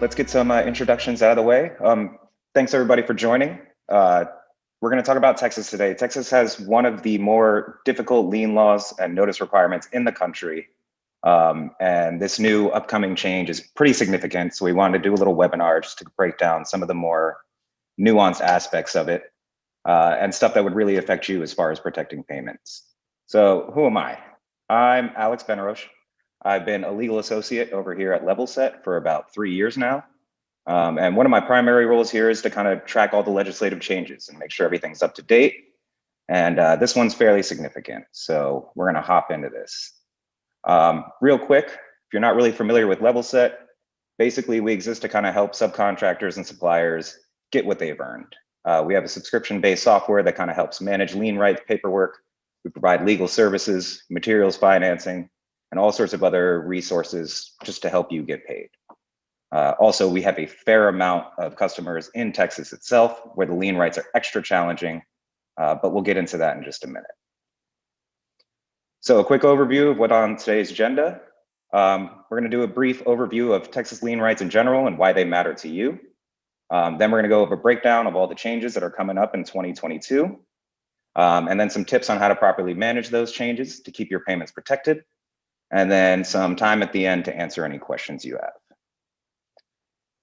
let's get some introductions out of the way. Thanks everybody for joining. We're going to talk about Texas today. Texas has one of the more difficult lien laws and notice requirements in the country. And this new upcoming change is pretty significant. So we wanted to do a little webinar just to break down some of the more nuanced aspects of it and stuff that would really affect you as far as protecting payments. So who am I? I'm Alex Benroche. I've been a legal associate over here at LevelSet for about 3 years now. And one of my primary roles here is to kind of track all the legislative changes and make sure everything's up to date. And this one's fairly significant. So we're gonna hop into this. Real quick, if you're not really familiar with LevelSet, basically we exist to kind of help subcontractors and suppliers get what they've earned. We have a subscription-based software that kind of helps manage lien rights paperwork. We provide legal services, materials financing, and all sorts of other resources just to help you get paid. Also, we have a fair amount of customers in Texas itself where the lien rights are extra challenging, but we'll get into that in just a minute. So a quick overview of what on today's agenda. We're gonna do a brief overview of Texas lien rights in general and why they matter to you. Then we're gonna go over a breakdown of all the changes that are coming up in 2022. And then some tips on how to properly manage those changes to keep your payments protected. And then some time at the end to answer any questions you have.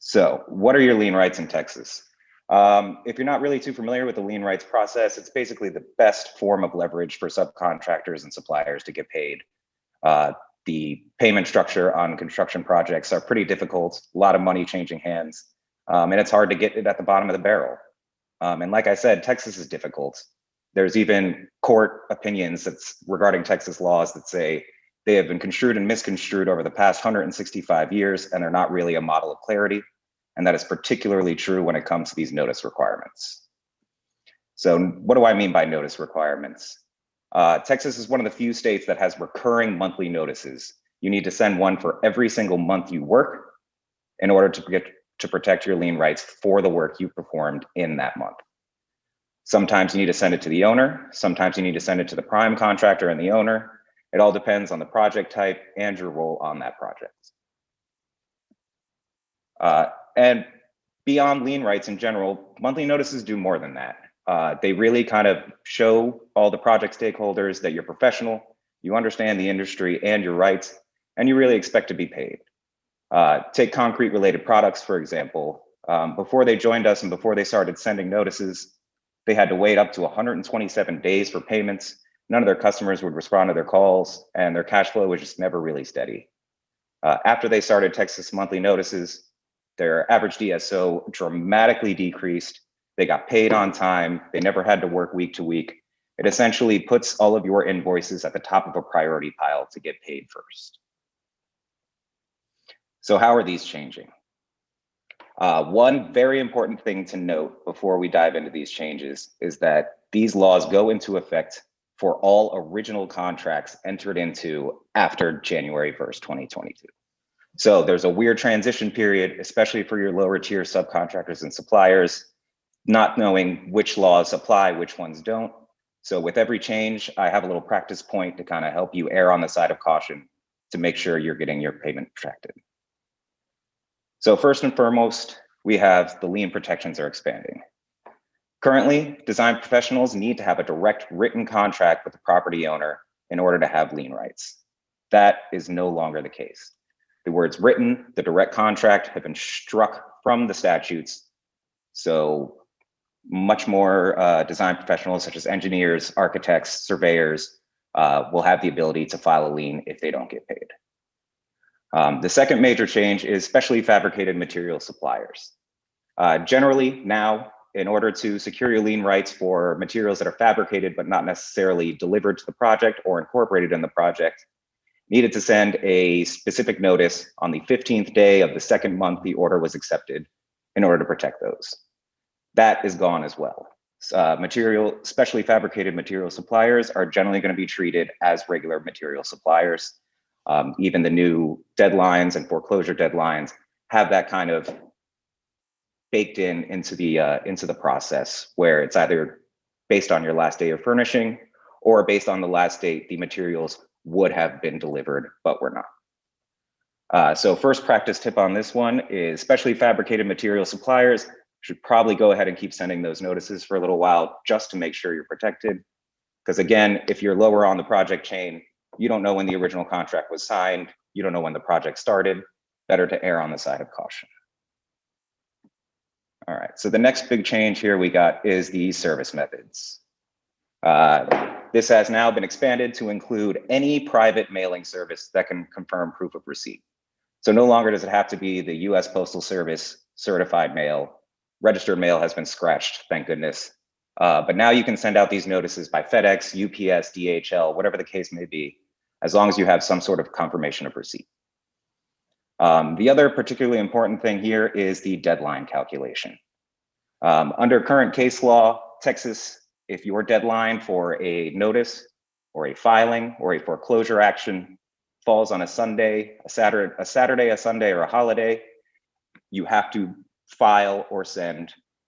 So what are your lien rights in Texas? If you're not really too familiar with the lien rights process, it's basically the best form of leverage for subcontractors and suppliers to get paid. The payment structure on construction projects are pretty difficult, a lot of money changing hands, and it's hard to get it at the bottom of the barrel. And like I said, Texas is difficult. There's even court opinions that's regarding Texas laws that say they have been construed and misconstrued over the past 165 years, and they're not really a model of clarity. And that is particularly true when it comes to these notice requirements. So what do I mean by notice requirements? Texas is one of the few states that has recurring monthly notices. You need to send one for every single month you work in order to protect your lien rights for the work you performed in that month. Sometimes you need to send it to the owner. Sometimes you need to send it to the prime contractor and the owner. It all depends on the project type and your role on that project. And beyond lien rights in general, monthly notices do more than that. They really kind of show all the project stakeholders that you're professional, you understand the industry and your rights, and you really expect to be paid. Take concrete related products, for example. Before they joined us and before they started sending notices, they had to wait up to 127 days for payments. None of their customers would respond to their calls, and their cash flow was just never really steady. After they started Texas monthly notices, their average DSO dramatically decreased. They got paid on time. They never had to work week to week. It essentially puts all of your invoices at the top of a priority pile to get paid first. So how are these changing? One very important thing to note before we dive into these changes is that these laws go into effect for all original contracts entered into after January 1st, 2022. So there's a weird transition period, especially for your lower tier subcontractors and suppliers, not knowing which laws apply, which ones don't. So with every change, I have a little practice point to kind of help you err on the side of caution to make sure you're getting your payment protected. So first and foremost, we have the lien protections are expanding. Currently, design professionals need to have a direct written contract with the property owner in order to have lien rights. That is no longer the case. The words written, the direct contract have been struck from the statutes. So much more design professionals such as engineers, architects, surveyors will have the ability to file a lien if they don't get paid. The second major change is specially fabricated material suppliers. Generally now, in order to secure your lien rights for materials that are fabricated but not necessarily delivered to the project or incorporated in the project, needed to send a specific notice on the 15th day of the second month the order was accepted in order to protect those. That is gone as well. Specially fabricated material suppliers are generally going to be treated as regular material suppliers. Even the new deadlines and foreclosure deadlines have that kind of baked into the process where it's either based on your last day of furnishing or based on the last date the materials would have been delivered but were not. So first practice tip on this one is specially fabricated material suppliers should probably go ahead and keep sending those notices for a little while just to make sure you're protected. Because again, if you're lower on the project chain, you don't know when the original contract was signed, you don't know when the project started, better to err on the side of caution. All right, so the next big change here we got is the service methods. This has now been expanded to include any private mailing service that can confirm proof of receipt. So no longer does it have to be the US Postal Service certified mail. Registered mail has been scratched, thank goodness. But now you can send out these notices by FedEx, UPS, DHL, whatever the case may be, as long as you have some sort of confirmation of receipt. The other particularly important thing here is the deadline calculation. Under current case law, Texas, if your deadline for a notice or a filing or a foreclosure action falls on a Sunday, a Saturday, a Sunday, or a holiday, you have to file or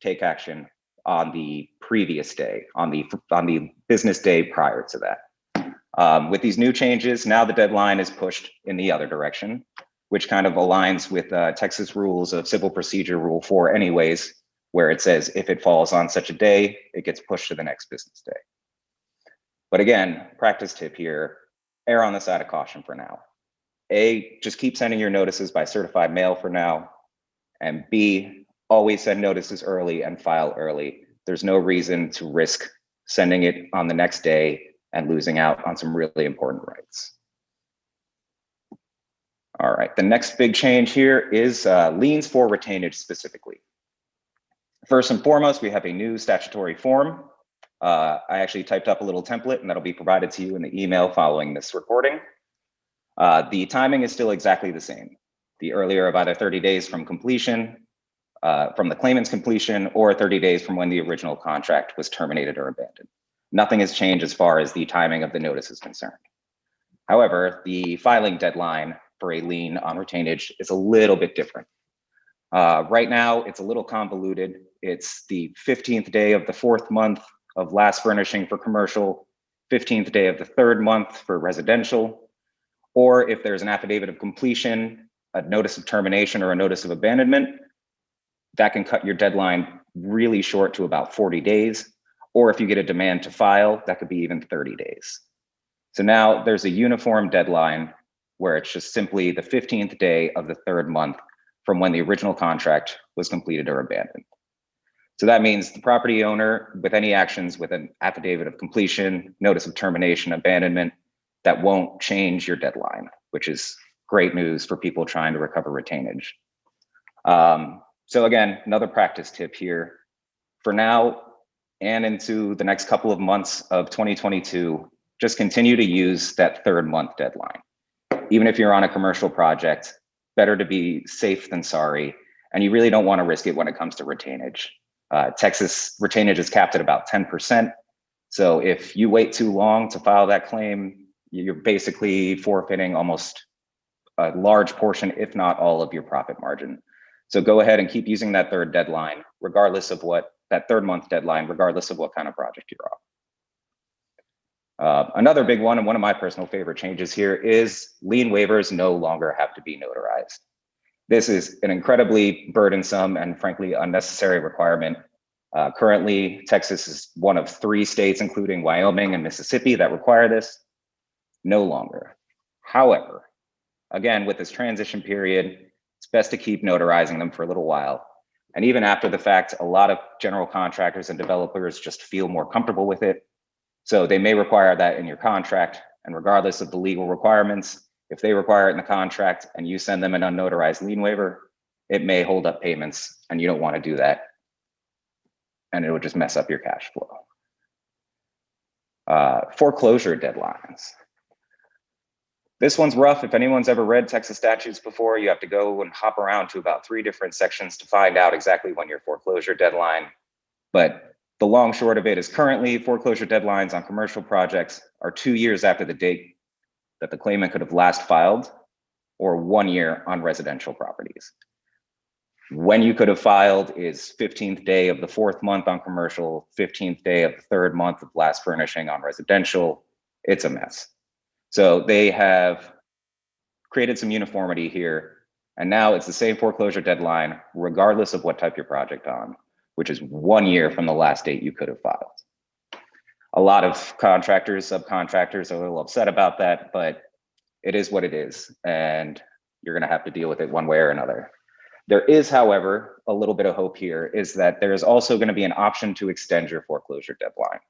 take action on the previous day, on the business day prior to that. With these new changes, now the deadline is pushed in the other direction, which kind of aligns with Texas rules of Civil Procedure Rule 4 anyways, where it says if it falls on such a day, it gets pushed to the next business day. But again, practice tip here, err on the side of caution for now. A, just keep sending your notices by certified mail for now. And B, always send notices early and file early. There's no reason to risk sending it on the next day and losing out on some really important rights. All right, the next big change here is liens for retainage specifically. First and foremost, we have a new statutory form. I actually typed up a little template and that'll be provided to you in the email following this recording. The timing is still exactly the same. The earlier of either 30 days from completion, from the claimant's completion, or 30 days from when the original contract was terminated or abandoned. Nothing has changed as far as the timing of the notice is concerned. However, the filing deadline for a lien on retainage is a little bit different. Right now, it's a little convoluted. It's the 15th day of the 4th month of last furnishing for commercial, 15th day of the 3rd month for residential, or if there's an affidavit of completion, a notice of termination, or a notice of abandonment, that can cut your deadline really short to about 40 days. Or if you get a demand to file, that could be even 30 days. So now there's a uniform deadline where it's just simply the 15th day of the 3rd month from when the original contract was completed or abandoned. So that means the property owner with any actions with an affidavit of completion, notice of termination, abandonment, that won't change your deadline, which is great news for people trying to recover retainage. So again, another practice tip here. For now and into the next couple of months of 2022, just continue to use that 3rd month deadline. Even if you're on a commercial project, better to be safe than sorry. And you really don't want to risk it when it comes to retainage. Texas retainage is capped at about 10%. So if you wait too long to file that claim, you're basically forfeiting almost a large portion, if not all of your profit margin. So go ahead and keep using that 3rd deadline, regardless of what that 3rd month deadline, regardless of what kind of project you're on. Another big one, and one of my personal favorite changes here, is lien waivers no longer have to be notarized. This is an incredibly burdensome and frankly unnecessary requirement. Currently, Texas is one of 3 states, including Wyoming and Mississippi, that require this. No longer. However, again, with this transition period, it's best to keep notarizing them for a little while. And even after the fact, a lot of general contractors and developers just feel more comfortable with it. So they may require that in your contract, and regardless of the legal requirements, if they require it in the contract and you send them an unnotarized lien waiver, it may hold up payments, and you don't want to do that. And it would just mess up your cash flow. Foreclosure deadlines. This one's rough. If anyone's ever read Texas statutes before, you have to go and hop around to about 3 different sections to find out exactly when your foreclosure deadline. But the long short of it is currently foreclosure deadlines on commercial projects are 2 years after the date that the claimant could have last filed, or 1 year on residential properties. When you could have filed is 15th day of the 4th month on commercial, 15th day of the 3rd month of last furnishing on residential. It's a mess. So they have created some uniformity here. And now it's the same foreclosure deadline, regardless of what type your project on, which is 1 year from the last date you could have filed. A lot of contractors, subcontractors are a little upset about that, but it is what it is. And you're gonna have to deal with it one way or another. There is, however, a little bit of hope here is that there is also gonna be an option to extend your foreclosure deadline.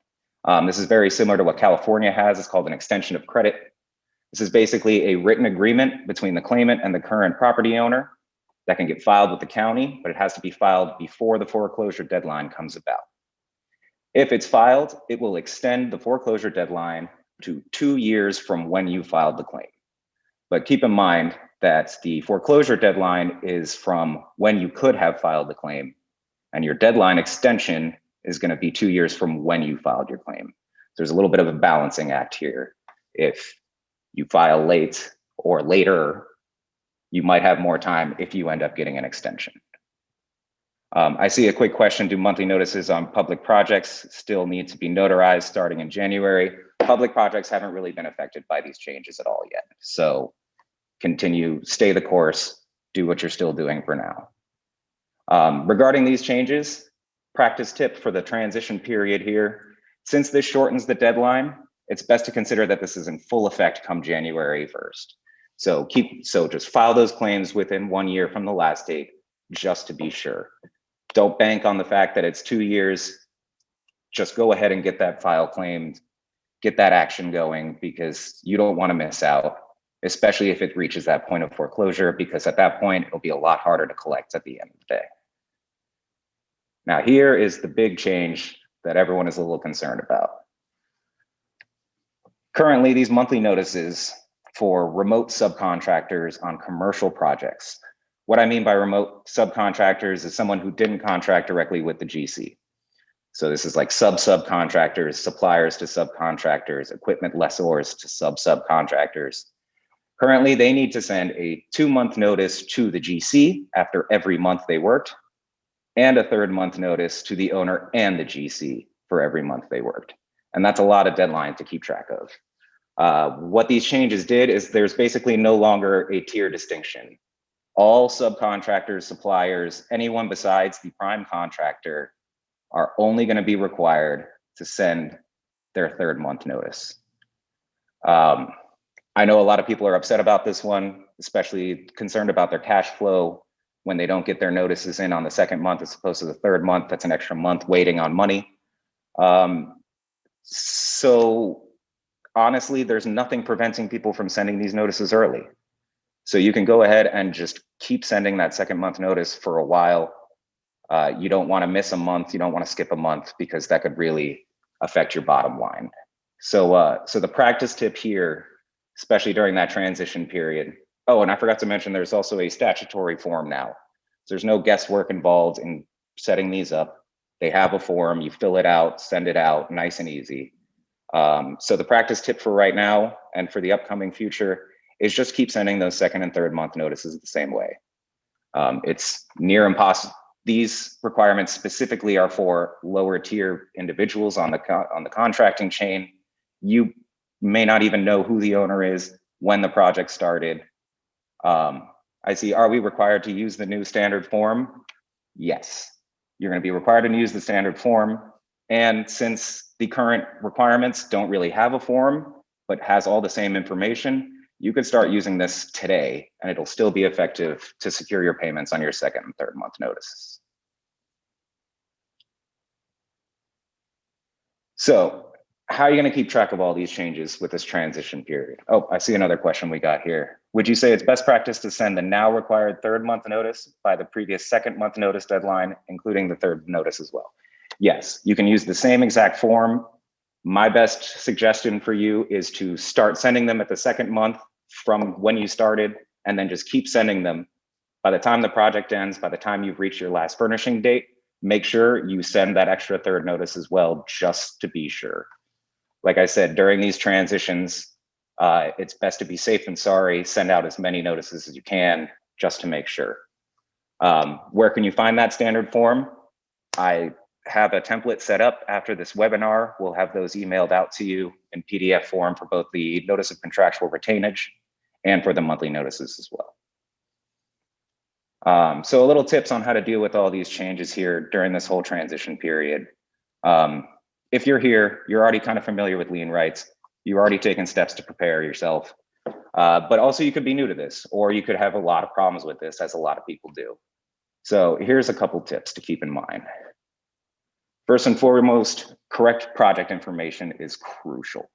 This is very similar to what California has. It's called an extension of credit. This is basically a written agreement between the claimant and the current property owner that can get filed with the county, but it has to be filed before the foreclosure deadline comes about. If it's filed, it will extend the foreclosure deadline to 2 years from when you filed the claim. But keep in mind that the foreclosure deadline is from when you could have filed the claim, and your deadline extension is going to be 2 years from when you filed your claim. There's a little bit of a balancing act here. If you file late or later, you might have more time if you end up getting an extension. I see a quick question: do monthly notices on public projects still need to be notarized starting in January? Public projects haven't really been affected by these changes at all yet. So continue, stay the course, do what you're still doing for now. Regarding these changes, practice tip for the transition period here: since this shortens the deadline, it's best to consider that this is in full effect come January 1st. So just file those claims within 1 year from the last date, just to be sure. Don't bank on the fact that it's 2 years. Just go ahead and get that file claimed, get that action going, because you don't want to miss out, especially if it reaches that point of foreclosure, because at that point, it'll be a lot harder to collect at the end of the day. Now, here is the big change that everyone is a little concerned about. Currently, these monthly notices for remote subcontractors on commercial projects. What I mean by remote subcontractors is someone who didn't contract directly with the GC. So this is like subcontractors, suppliers to subcontractors, equipment lessors to subcontractors. Currently, they need to send a 2-month notice to the GC after every month they worked, and a 3rd month notice to the owner and the GC for every month they worked. And that's a lot of deadline to keep track of. What these changes did is there's basically no longer a tier distinction. All subcontractors, suppliers, anyone besides the prime contractor are only going to be required to send their 3rd month notice. I know a lot of people are upset about this one, especially concerned about their cash flow when they don't get their notices in on the 2nd month as opposed to the 3rd month. That's an extra month waiting on money. So honestly, there's nothing preventing people from sending these notices early. So you can go ahead and just keep sending that 2nd month notice for a while. You don't want to miss a month. You don't want to skip a month, because that could really affect your bottom line. So the practice tip here, especially during that transition period. Oh, and I forgot to mention, there's also a statutory form now. So there's no guesswork involved in setting these up. They have a form, you fill it out, send it out, nice and easy. So the practice tip for right now and for the upcoming future is just keep sending those 2nd and 3rd month notices the same way. It's near impossible. These requirements specifically are for lower tier individuals on the contracting chain. You may not even know who the owner is, when the project started. I see, are we required to use the new standard form? Yes, you're going to be required to use the standard form. And since the current requirements don't really have a form, but has all the same information, you could start using this today, and it'll still be effective to secure your payments on your 2nd and 3rd month notices. So how are you going to keep track of all these changes with this transition period? Oh, I see another question we got here. Would you say it's best practice to send the now required 3rd month notice by the previous 2nd month notice deadline, including the 3rd notice as well? Yes, you can use the same exact form. My best suggestion for you is to start sending them at the 2nd month from when you started, and then just keep sending them. By the time the project ends, by the time you've reached your last furnishing date, make sure you send that extra 3rd notice as well, just to be sure. Like I said, during these transitions, it's best to be safe than sorry. Send out as many notices as you can, just to make sure. Where can you find that standard form? I have a template set up after this webinar. We'll have those emailed out to you in PDF form for both the notice of contractual retainage and for the monthly notices as well. So a little tips on how to deal with all these changes here during this whole transition period. If you're here, you're already kind of familiar with lien rights. You've already taken steps to prepare yourself. But also you could be new to this, or you could have a lot of problems with this, as a lot of people do. So here's a couple tips to keep in mind. First and foremost, correct project information is crucial.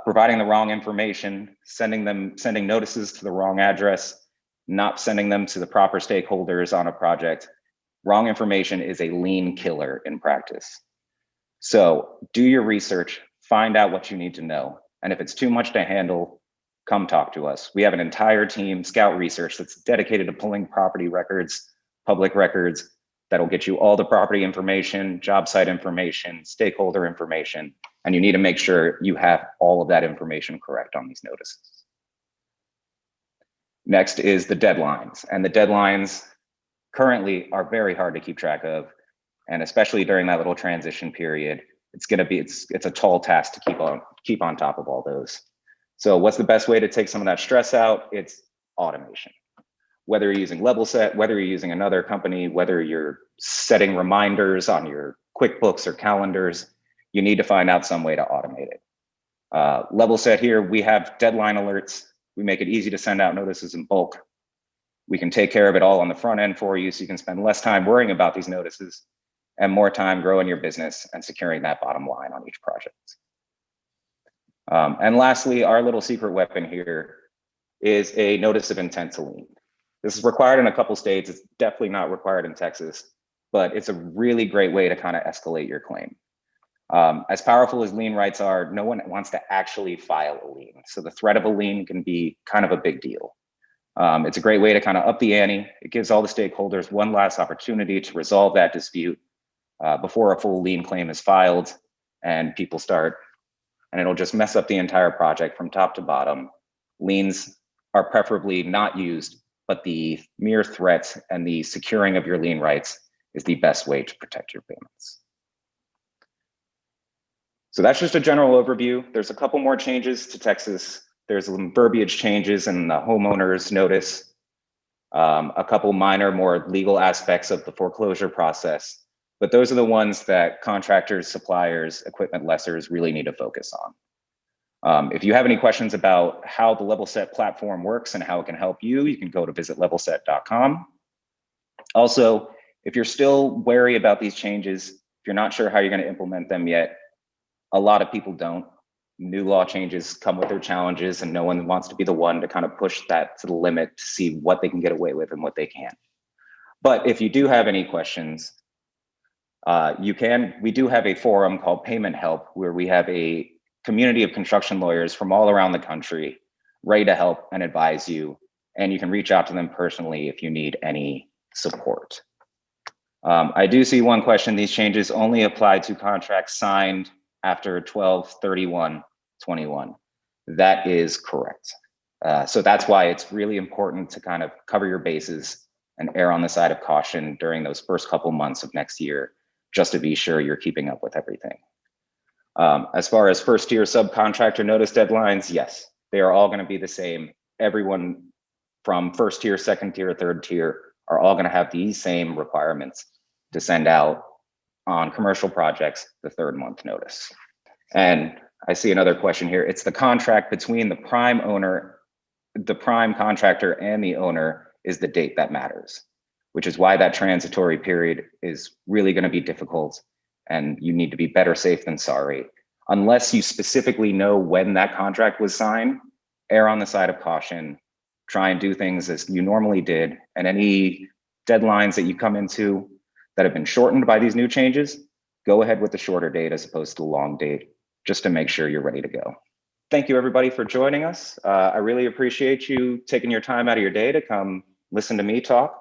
Providing the wrong information, sending notices to the wrong address, not sending them to the proper stakeholders on a project. Wrong information is a lien killer in practice. So do your research, find out what you need to know. And if it's too much to handle, come talk to us. We have an entire team, Scout Research, that's dedicated to pulling property records, public records, that'll get you all the property information, job site information, stakeholder information, and you need to make sure you have all of that information correct on these notices. Next is the deadlines, and the deadlines currently are very hard to keep track of, and especially during that little transition period, it's a tall task to keep on top of all those. So what's the best way to take some of that stress out? It's automation. Whether you're using LevelSet, whether you're using another company, whether you're setting reminders on your QuickBooks or calendars, you need to find out some way to automate it. LevelSet here, we have deadline alerts. We make it easy to send out notices in bulk. We can take care of it all on the front end for you, so you can spend less time worrying about these notices and more time growing your business and securing that bottom line on each project. And lastly, our little secret weapon here is a notice of intent to lien. This is required in a couple states. It's definitely not required in Texas, but it's a really great way to kind of escalate your claim. As powerful as lien rights are, no one wants to actually file a lien. So the threat of a lien can be kind of a big deal. It's a great way to kind of up the ante. It gives all the stakeholders one last opportunity to resolve that dispute before a full lien claim is filed and people start, and it'll just mess up the entire project from top to bottom. Liens are preferably not used, but the mere threat and the securing of your lien rights is the best way to protect your payments. So that's just a general overview. There's a couple more changes to Texas. There's some verbiage changes in the homeowner's notice, a couple minor, more legal aspects of the foreclosure process, but those are the ones that contractors, suppliers, equipment lessors really need to focus on. If you have any questions about how the LevelSet platform works and how it can help you, you can go to visitlevelset.com. Also, if you're still wary about these changes, if you're not sure how you're going to implement them yet, a lot of people don't. New law changes come with their challenges, and no one wants to be the one to kind of push that to the limit to see what they can get away with and what they can't. But if you do have any questions, we do have a forum called Payment Help, where we have a community of construction lawyers from all around the country ready to help and advise you. And you can reach out to them personally if you need any support. I do see one question. These changes only apply to contracts signed after 12/31/21. That is correct. So that's why it's really important to kind of cover your bases and err on the side of caution during those first couple months of next year, just to be sure you're keeping up with everything. As far as first tier subcontractor notice deadlines, yes, they are all going to be the same. Everyone from first tier, second tier, third tier are all going to have these same requirements to send out on commercial projects the third month notice. And I see another question here. It's the contract between the prime owner, the prime contractor, and the owner is the date that matters, which is why that transitory period is really going to be difficult, and you need to be better safe than sorry. Unless you specifically know when that contract was signed, err on the side of caution, try and do things as you normally did, and any deadlines that you come into that have been shortened by these new changes, go ahead with the shorter date as opposed to the long date, just to make sure you're ready to go. Thank you everybody for joining us. I really appreciate you taking your time out of your day to come listen to me talk.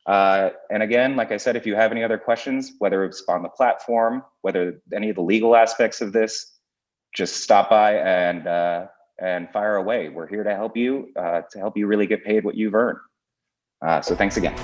And again, like I said, if you have any other questions, whether it's on the platform, whether any of the legal aspects of this, just stop by and fire away. We're here to help you really get paid what you've earned. So thanks again.